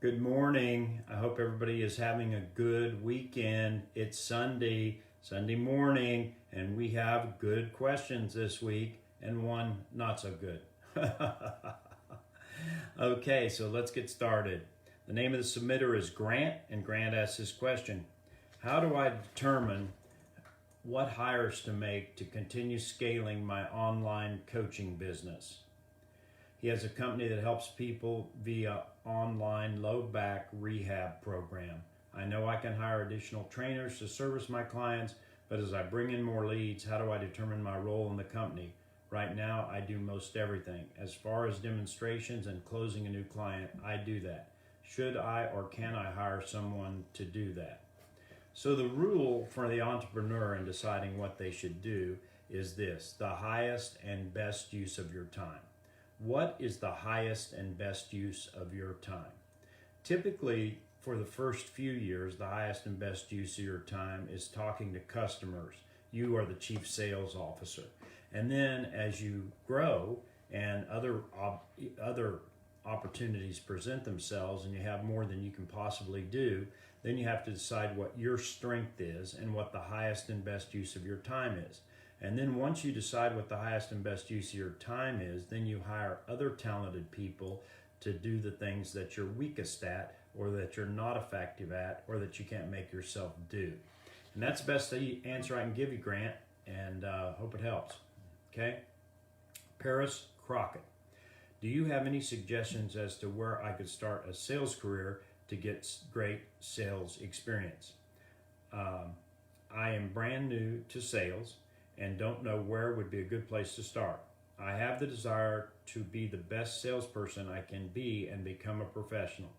Good morning. I hope everybody is having a good weekend. It's Sunday morning, and we have good questions this week and one not so good. Okay, so let's get started. The name of the submitter is Grant, and Grant asks this question: how do I determine what hires to make to continue scaling my online coaching business? He has a company that helps people via online low back rehab program. I know I can hire additional trainers to service my clients, but as I bring in more leads, how do I determine my role in the company? Right now, I do most everything. As far as demonstrations and closing a new client, I do that. Should I or can I hire someone to do that? So the rule for the entrepreneur in deciding what they should do is this: the highest and best use of your time. What is the highest and best use of your time? Typically, for the first few years, the highest and best use of your time is talking to customers. You are the chief sales officer. And then as you grow and other opportunities present themselves and you have more than you can possibly do, then you have to decide what your strength is and what the highest and best use of your time is. And then once you decide what the highest and best use of your time is, then you hire other talented people to do the things that you're weakest at, or that you're not effective at, or that you can't make yourself do. And that's the best answer I can give you, Grant, and hope it helps. Okay? Paris Crockett: do you have any suggestions as to where I could start a sales career to get great sales experience? I am brand new to sales and don't know where would be a good place to start. I have the desire to be the best salesperson I can be and become a professional.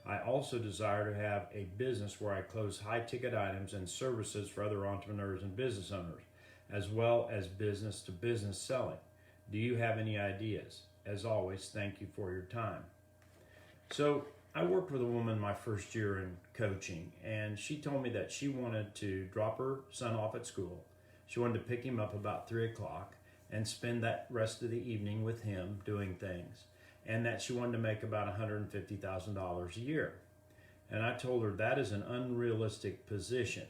I also desire to have a business where I close high-ticket items and services for other entrepreneurs and business owners, as well as business-to-business selling. Do you have any ideas? As always, thank you for your time. So I worked with a woman my first year in coaching, and she told me that she wanted to drop her son off at school. She wanted to pick him up about 3 o'clock and spend that rest of the evening with him doing things, and that she wanted to make about $150,000 a year. And I told her that is an unrealistic position.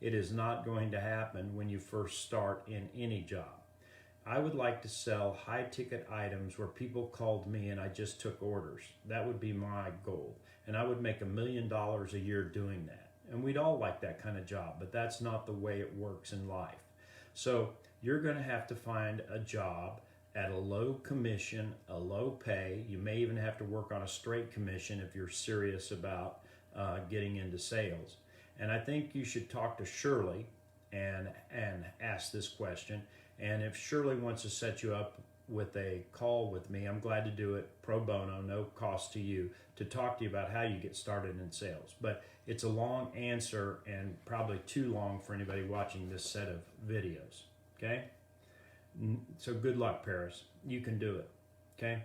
It is not going to happen when you first start in any job. I would like to sell high-ticket items where people called me and I just took orders. That would be my goal, and I would make $1 million a year doing that. And we'd all like that kind of job, but that's not the way it works in life. So you're going to have to find a job at a low commission, a low pay. You may even have to work on a straight commission if you're serious about getting into sales. And I think you should talk to Shirley and ask this question. And if Shirley wants to set you up with a call with me, I'm glad to do it pro bono, no cost to you, to talk to you about how you get started in sales. But it's a long answer and probably too long for anybody watching this set of videos, okay? So good luck, Paris. You can do it, okay?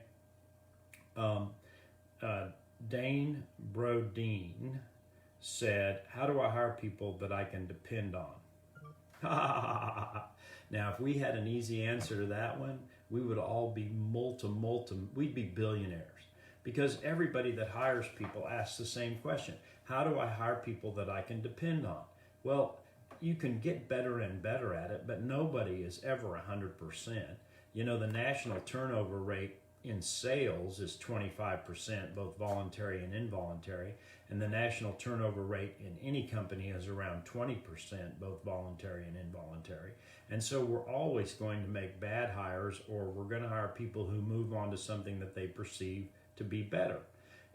Dane Brodeen said, how do I hire people that I can depend on? Now, if we had an easy answer to that one, we would all be we'd be billionaires, because everybody that hires people asks the same question: how do I hire people that I can depend on? Well, you can get better and better at it, but nobody is ever 100%. You know, the national turnover rate in sales is 25%, both voluntary and involuntary, and the national turnover rate in any company is around 20%, both voluntary and involuntary. And so we're always going to make bad hires, or we're going to hire people who move on to something that they perceive to be better.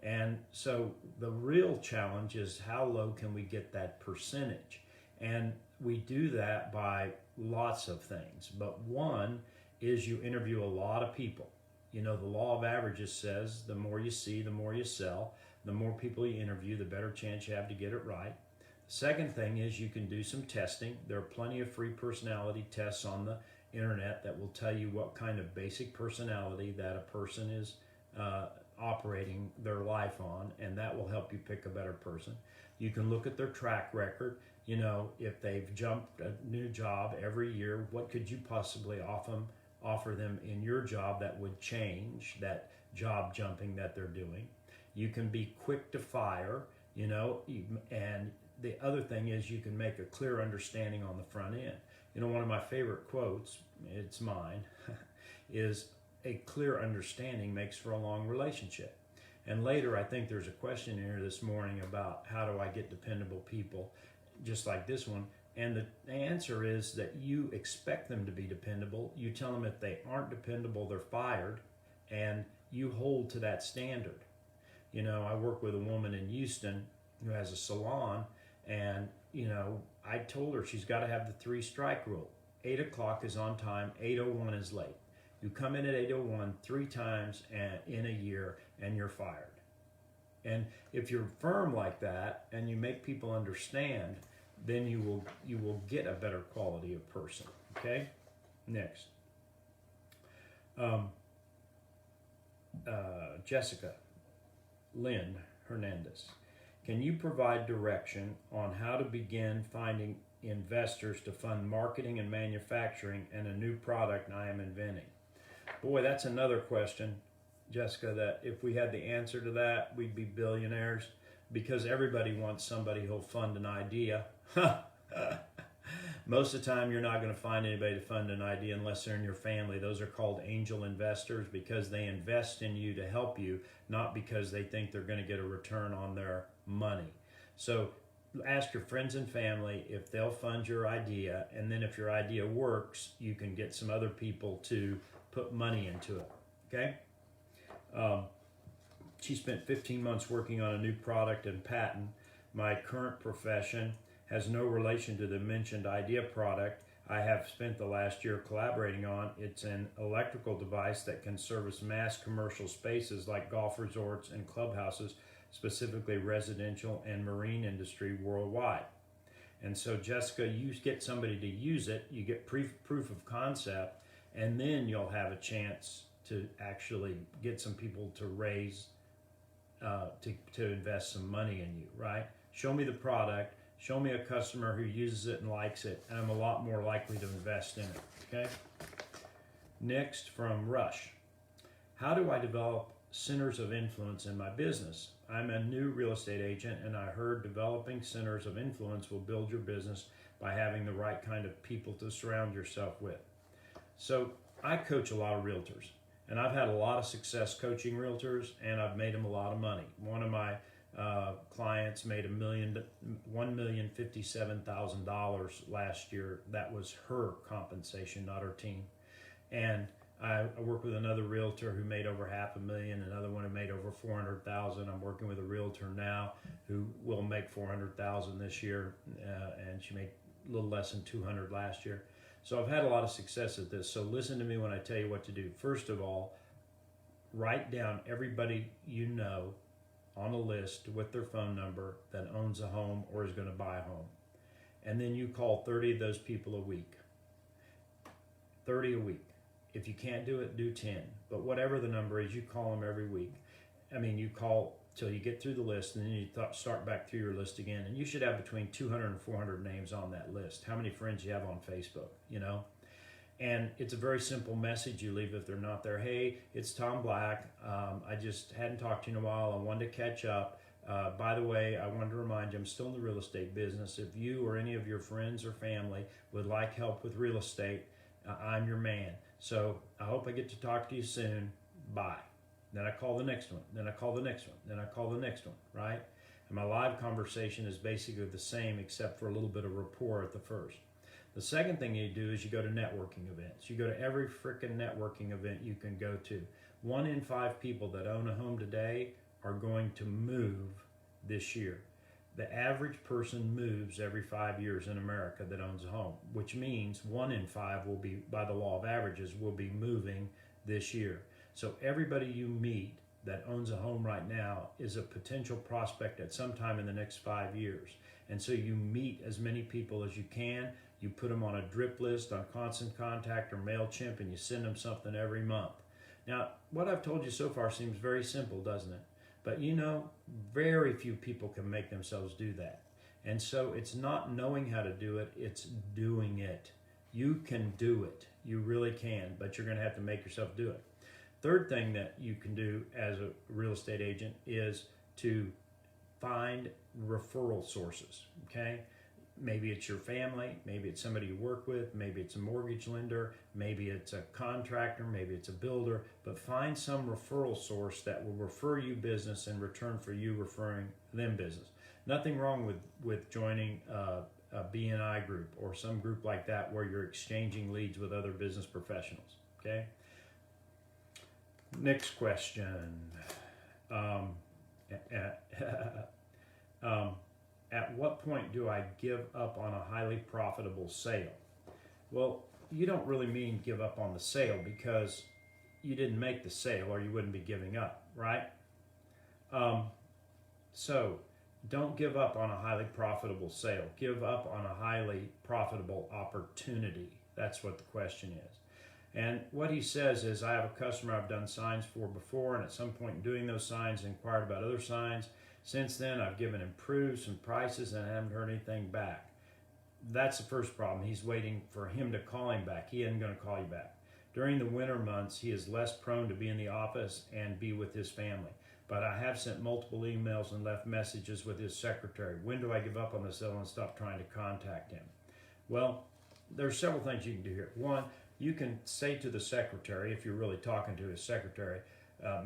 And so the real challenge is, how low can we get that percentage? And we do that by lots of things. But one is you interview a lot of people. You know, the law of averages says the more you see, the more you sell. The more people you interview, the better chance you have to get it right. The second thing is you can do some testing. There are plenty of free personality tests on the internet that will tell you what kind of basic personality that a person is operating their life on, and that will help you pick a better person. You can look at their track record. You know, if they've jumped a new job every year, what could you possibly offer them in your job that would change that job jumping that they're doing? You can be quick to fire, and the other thing is you can make a clear understanding on the front end. One of my favorite quotes, it's mine, is a clear understanding makes for a long relationship. And later, I think there's a question here this morning about how do I get dependable people, just like this one. And the answer is that you expect them to be dependable. You tell them if they aren't dependable, they're fired, and you hold to that standard. I work with a woman in Houston who has a salon, and, I told her she's got to have the 3-strike rule. 8 o'clock is on time, 8:01 is late. You come in at 8:01 3 times in a year, and you're fired. And if you're firm like that and you make people understand, then you will get a better quality of person. Okay? Next. Jessica Lynn Hernandez. Can you provide direction on how to begin finding investors to fund marketing and manufacturing and a new product I am inventing? Boy, that's another question, Jessica, that if we had the answer to that, we'd be billionaires, because everybody wants somebody who'll fund an idea. Most of the time, you're not going to find anybody to fund an idea unless they're in your family. Those are called angel investors, because they invest in you to help you, not because they think they're going to get a return on their money. So ask your friends and family if they'll fund your idea, and then if your idea works, you can get some other people to put money into it. Okay? She spent 15 months working on a new product and patent. My current profession has no relation to the mentioned idea product I have spent the last year collaborating on. It's an electrical device that can service mass commercial spaces like golf resorts and clubhouses, specifically residential and marine industry worldwide. And so, Jessica, you get somebody to use it, you get proof of concept, and then you'll have a chance to actually get some people to raise, to invest some money in you, right? Show me the product, show me a customer who uses it and likes it, and I'm a lot more likely to invest in it, okay? Next, from Rush. How do I develop centers of influence in my business? I'm a new real estate agent, and I heard developing centers of influence will build your business by having the right kind of people to surround yourself with. So I coach a lot of realtors, and I've had a lot of success coaching realtors, and I've made them a lot of money. One of my clients made $1,057,000 last year. That was her compensation, not her team. And I work with another realtor who made over $500,000, another one who made over $400,000. I'm working with a realtor now who will make $400,000 this year, and she made a little less than $200,000 last year. So I've had a lot of success at this. So listen to me when I tell you what to do. First of all, write down everybody you know on a list with their phone number that owns a home or is going to buy a home. And then you call 30 of those people a week. 30 a week. If you can't do it, do 10. But whatever the number is, you call them every week. You call till you get through the list, and then you start back through your list again. And you should have between 200 and 400 names on that list. How many friends you have on Facebook, And it's a very simple message you leave if they're not there. Hey, it's Tom Black. I just hadn't talked to you in a while. I wanted to catch up. By the way, I wanted to remind you, I'm still in the real estate business. If you or any of your friends or family would like help with real estate, I'm your man. So I hope I get to talk to you soon. Bye. Then I call the next one. Then I call the next one. Then I call the next one, right? And my live conversation is basically the same except for a little bit of rapport at the first. The second thing you do is you go to networking events. You go to every freaking networking event you can go to. 1 in 5 people that own a home today are going to move this year. The average person moves every 5 years in America that owns a home, which means 1 in 5 will be, by the law of averages, will be moving this year. So everybody you meet that owns a home right now is a potential prospect at some time in the next 5 years. And so you meet as many people as you can. You put them on a drip list on Constant Contact or MailChimp, and you send them something every month. Now, what I've told you so far seems very simple, doesn't it? But very few people can make themselves do that. And so it's not knowing how to do it, it's doing it. You can do it. You really can, but you're going to have to make yourself do it. Third thing that you can do as a real estate agent is to find referral sources, okay? Maybe it's your family, maybe it's somebody you work with, maybe it's a mortgage lender, maybe it's a contractor, maybe it's a builder, but find some referral source that will refer you business in return for you referring them business. Nothing wrong with joining a BNI group or some group like that where you're exchanging leads with other business professionals, okay? Next question. At what point do I give up on a highly profitable sale? Well, you don't really mean give up on the sale because you didn't make the sale or you wouldn't be giving up, right? So don't give up on a highly profitable sale. Give up on a highly profitable opportunity. That's what the question is. And what he says is, I have a customer I've done signs for before, and at some point in doing those signs, inquired about other signs. Since then, I've given him proofs and prices and I haven't heard anything back. That's the first problem. He's waiting for him to call him back. He isn't going to call you back. During the winter months, he is less prone to be in the office and be with his family. But I have sent multiple emails and left messages with his secretary. When do I give up on the sale and stop trying to contact him? Well, there's several things you can do here. One, you can say to the secretary, if you're really talking to his secretary,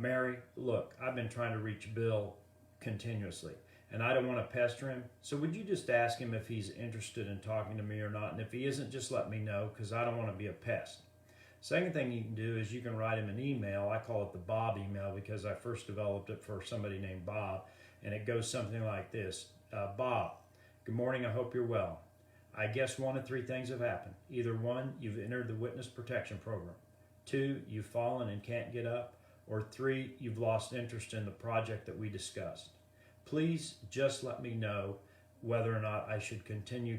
Mary, look, I've been trying to reach Bill continuously, and I don't want to pester him. So would you just ask him if he's interested in talking to me or not? And if he isn't, just let me know, because I don't want to be a pest. Second thing you can do is you can write him an email. I call it the Bob email because I first developed it for somebody named Bob, and it goes something like this. Bob, good morning, I hope you're well. I guess one of three things have happened. Either one, you've entered the witness protection program. Two, you've fallen and can't get up. Or three, you've lost interest in the project that we discussed. Please just let me know whether or not I should continue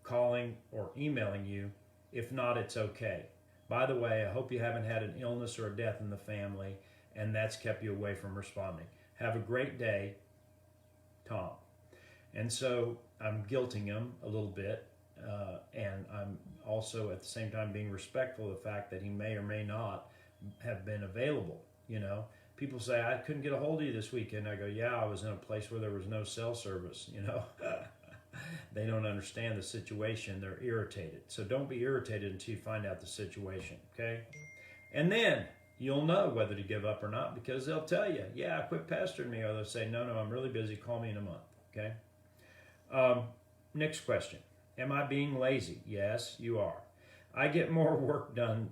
calling or emailing you. If not, it's okay. By the way, I hope you haven't had an illness or a death in the family and that's kept you away from responding. Have a great day, Tom. And so I'm guilting him a little bit, and I'm also at the same time being respectful of the fact that he may or may not have been available. You know, people say, I couldn't get a hold of you this weekend. I go, yeah, I was in a place where there was no cell service, you know. They don't understand the situation. They're irritated. So don't be irritated until you find out the situation, okay? And then you'll know whether to give up or not because they'll tell you, yeah, quit pestering me. Or they'll say, no, I'm really busy. Call me in a month, okay? Next question. Am I being lazy? Yes, you are. I get more work done.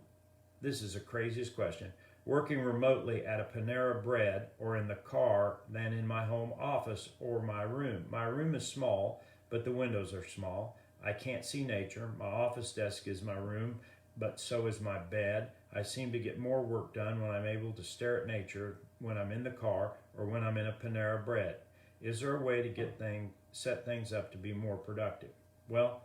This is the craziest question. Working remotely at a Panera Bread or in the car than in my home office or my room. My room is small, but the windows are small. I can't see nature. My office desk is my room, but so is my bed. I seem to get more work done when I'm able to stare at nature when I'm in the car or when I'm in a Panera Bread. Is there a way to set things up to be more productive? Well,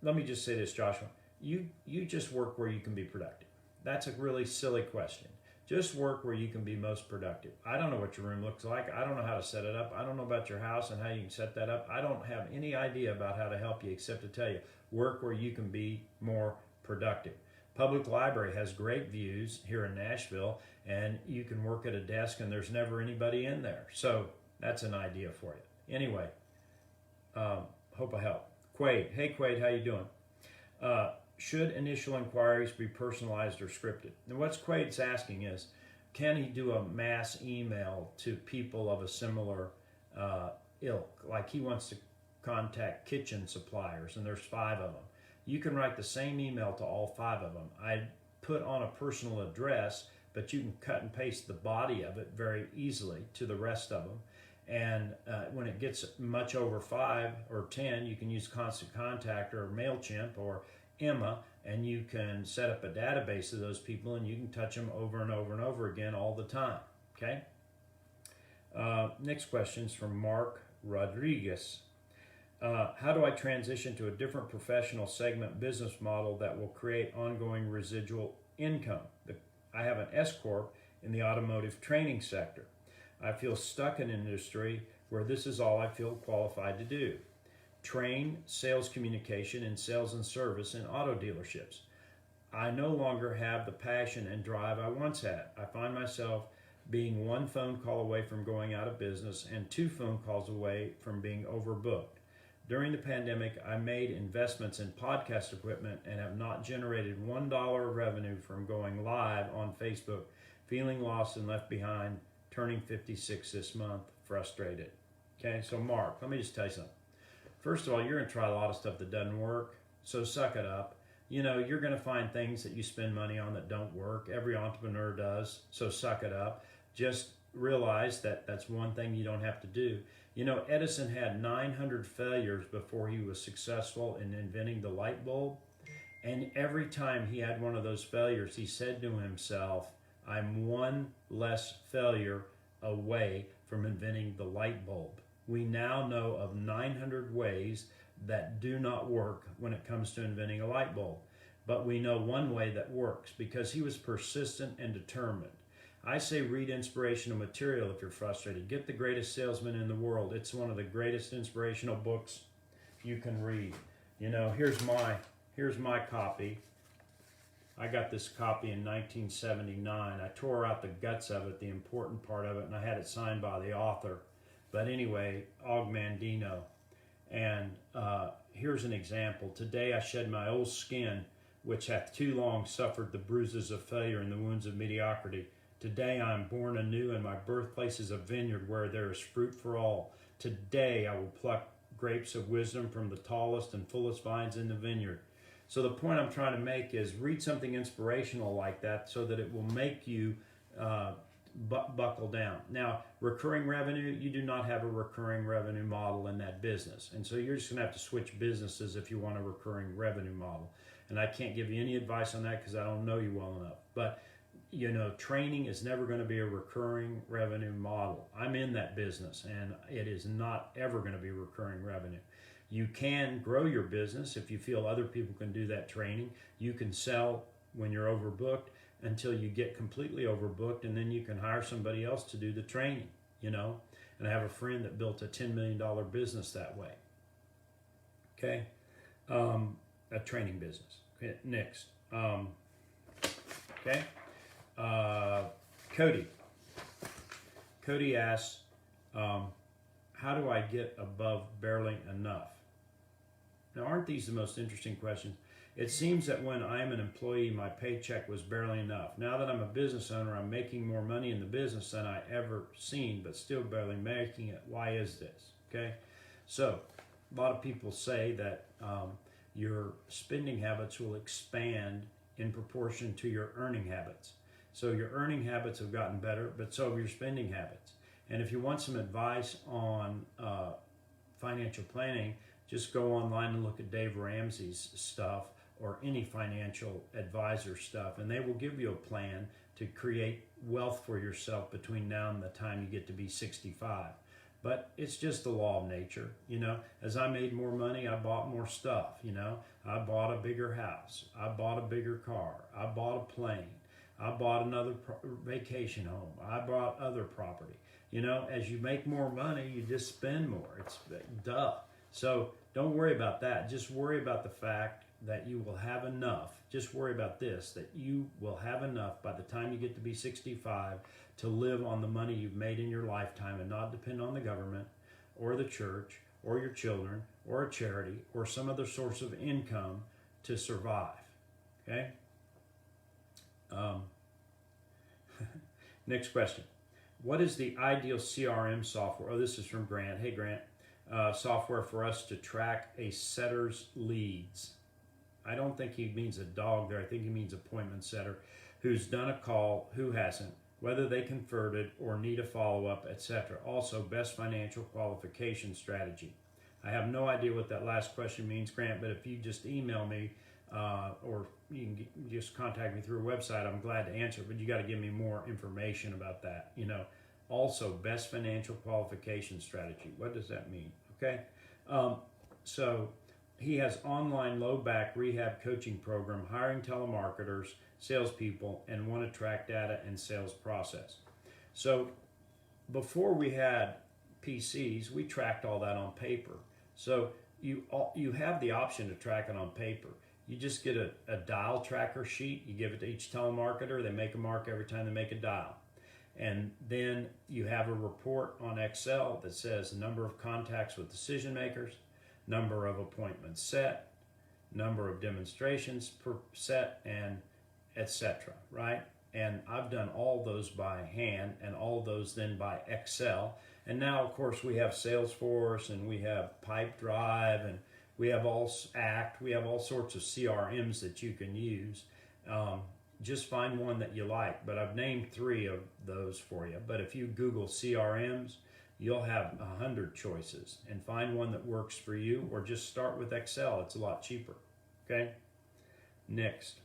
let me just say this, Joshua. You just work where you can be productive. That's a really silly question. Just work where you can be most productive. I don't know what your room looks like. I don't know how to set it up. I don't know about your house and how you can set that up. I don't have any idea about how to help you except to tell you, work where you can be more productive. Public Library has great views here in Nashville, and you can work at a desk and there's never anybody in there. So that's an idea for you. Anyway, hope I help. Quade. Hey, Quade, how you doing? Should initial inquiries be personalized or scripted? And what Quade's asking is, can he do a mass email to people of a similar ilk? Like he wants to contact kitchen suppliers, and there's 5 of them. You can write the same email to all 5 of them. I put on a personal address, but you can cut and paste the body of it very easily to the rest of them. And when it gets much over 5 or 10, you can use Constant Contact or MailChimp or Emma, and you can set up a database of those people, and you can touch them over and over and over again all the time, okay? Next question is from Mark Rodriguez. How do I transition to a different professional segment business model that will create ongoing residual income? I have an S-Corp in the automotive training sector. I feel stuck in an industry where this is all I feel qualified to do. Train sales communication and sales and service in auto dealerships. I no longer have the passion and drive I once had. I find myself being one phone call away from going out of business and 2 phone calls away from being overbooked. During the pandemic, I made investments in podcast equipment and have not generated $1 of revenue from going live on Facebook, feeling lost and left behind, turning 56 this month, frustrated. Okay, so Mark, let me just tell you something. First of all, you're going to try a lot of stuff that doesn't work, so suck it up. You know, you're going to find things that you spend money on that don't work. Every entrepreneur does, so suck it up. Just realize that that's one thing you don't have to do. You know, Edison had 900 failures before he was successful in inventing the light bulb. And every time he had one of those failures, he said to himself, I'm one less failure away from inventing the light bulb. We now know of 900 ways that do not work when it comes to inventing a light bulb. But we know one way that works because he was persistent and determined. I say read inspirational material if you're frustrated. Get The Greatest Salesman in the World. It's one of the greatest inspirational books you can read. You know, here's my copy. I got this copy in 1979. I tore out the guts of it, the important part of it, and I had it signed by the author. But anyway, Og Mandino. And here's an example. Today I shed my old skin, which hath too long suffered the bruises of failure and the wounds of mediocrity. Today I am born anew, and my birthplace is a vineyard where there is fruit for all. Today I will pluck grapes of wisdom from the tallest and fullest vines in the vineyard. So the point I'm trying to make is read something inspirational like that so that it will make you buckle down. Now, recurring revenue, you do not have a recurring revenue model in that business. And so you're just going to have to switch businesses if you want a recurring revenue model. And I can't give you any advice on that because I don't know you well enough. But you know, training is never going to be a recurring revenue model. I'm in that business, and it is not ever going to be recurring revenue. You can grow your business if you feel other people can do that training. You can sell when you're overbooked until you get completely overbooked, and then you can hire somebody else to do the training, you know. And I have a friend that built a $10 million business that way. Okay? A training business. Okay, next. Okay? Cody asks, how do I get above barely enough? Now, aren't these the most interesting questions? It seems that when I am an employee, my paycheck was barely enough. Now that I'm a business owner, I'm making more money in the business than I ever seen, but still barely making it. Why is this? Okay, so a lot of people say that your spending habits will expand in proportion to your earning habits. So your earning habits have gotten better, but so have your spending habits. And if you want some advice on financial planning, just go online and look at Dave Ramsey's stuff or any financial advisor stuff, and they will give you a plan to create wealth for yourself between now and the time you get to be 65. But it's just the law of nature, you know. As I made more money, I bought more stuff, you know. I bought a bigger house. I bought a bigger car. I bought a plane. I bought another vacation home. I bought other property. You know, as you make more money, you just spend more. It's duh. So don't worry about that. Just worry about the fact that you will have enough. Just worry about this, that you will have enough by the time you get to be 65 to live on the money you've made in your lifetime and not depend on the government or the church or your children or a charity or some other source of income to survive. Okay? Next question. What is the ideal CRM software? Oh, this is from Grant. Hey, Grant. Software for us to track a setter's leads. I don't think he means a dog there. I think he means appointment setter who's done a call, who hasn't, whether they converted or need a follow-up, etc. Also, best financial qualification strategy. I have no idea what that last question means, Grant, but if you just email me or you can just contact me through a website, I'm glad to answer, but you got to give me more information about that, you know. Also, best financial qualification strategy. What does that mean? Okay. So he has online low back rehab coaching program, hiring telemarketers, salespeople, and want to track data and sales process. So before we had PCs, we tracked all that on paper. So you have the option to track it on paper. You just get a dial tracker sheet. You give it to each telemarketer. They make a mark every time they make a dial. And then you have a report on Excel that says the number of contacts with decision makers, number of appointments set, number of demonstrations per set, and etc. Right? And I've done all those by hand and all those then by Excel. And now, of course, we have Salesforce and we have Pipedrive and we have we have all sorts of CRMs that you can use. Just find one that you like. But I've named 3 of those for you. But if you Google CRMs, you'll have 100 choices. And find one that works for you, or just start with Excel. It's a lot cheaper. Okay? Next.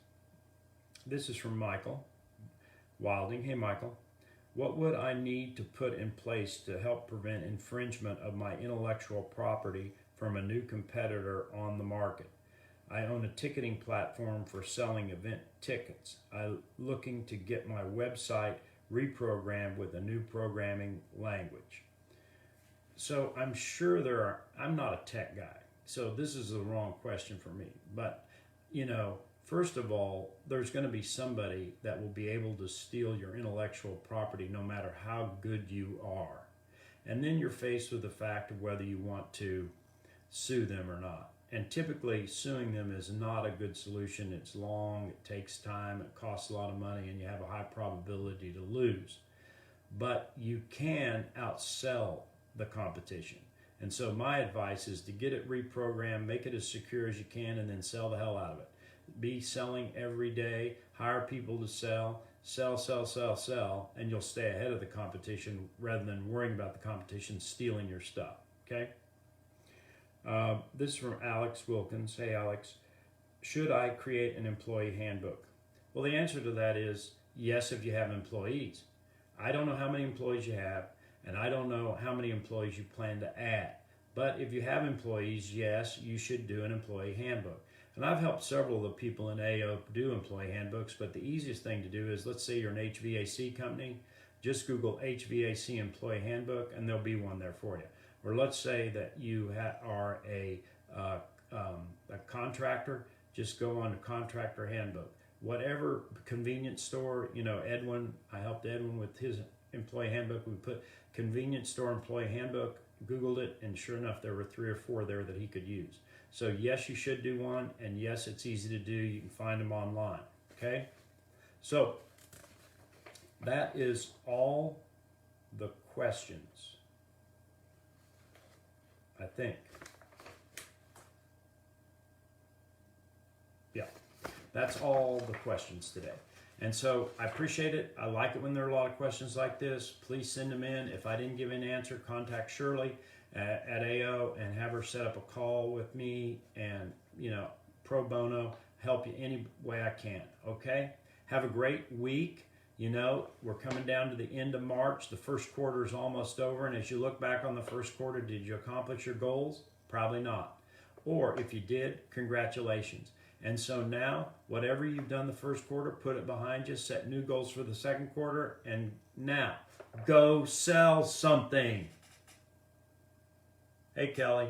This is from Michael Wilding. Hey, Michael. What would I need to put in place to help prevent infringement of my intellectual property from a new competitor on the market? I own a ticketing platform for selling event tickets. I'm looking to get my website reprogrammed with a new programming language. So I'm sure I'm not a tech guy, so this is the wrong question for me. But, first of all, there's going to be somebody that will be able to steal your intellectual property no matter how good you are. And then you're faced with the fact of whether you want to sue them or not. And typically suing them is not a good solution. It's long, it takes time, it costs a lot of money, and you have a high probability to lose. But you can outsell the competition. And so my advice is to get it reprogrammed, make it as secure as you can, and then sell the hell out of it. Be selling every day, hire people to sell, and you'll stay ahead of the competition rather than worrying about the competition stealing your stuff, okay? This is from Alex Wilkins. Hey, Alex. Should I create an employee handbook? Well, the answer to that is yes, if you have employees. I don't know how many employees you have, and I don't know how many employees you plan to add. But if you have employees, yes, you should do an employee handbook. And I've helped several of the people in AO do employee handbooks, but the easiest thing to do is, let's say you're an HVAC company, just Google HVAC employee handbook, and there'll be one there for you. Or let's say that you are a contractor, just go on to contractor handbook. Whatever convenience store, Edwin, I helped Edwin with his employee handbook. We put convenience store employee handbook, Googled it, and sure enough, there were 3 or 4 there that he could use. So yes, you should do one, and yes, it's easy to do. You can find them online, okay? So that is all the questions, I think. Yeah, that's all the questions today. And so I appreciate it. I like it when there are a lot of questions like this. Please send them in. If I didn't give an answer, contact Shirley at AO and have her set up a call with me and, pro bono, help you any way I can, okay? Have a great week. We're coming down to the end of March. The first quarter is almost over. And as you look back on the first quarter, did you accomplish your goals? Probably not. Or if you did, congratulations. And so now, whatever you've done the first quarter, put it behind you, set new goals for the second quarter, and now, go sell something. Hey, Kelly.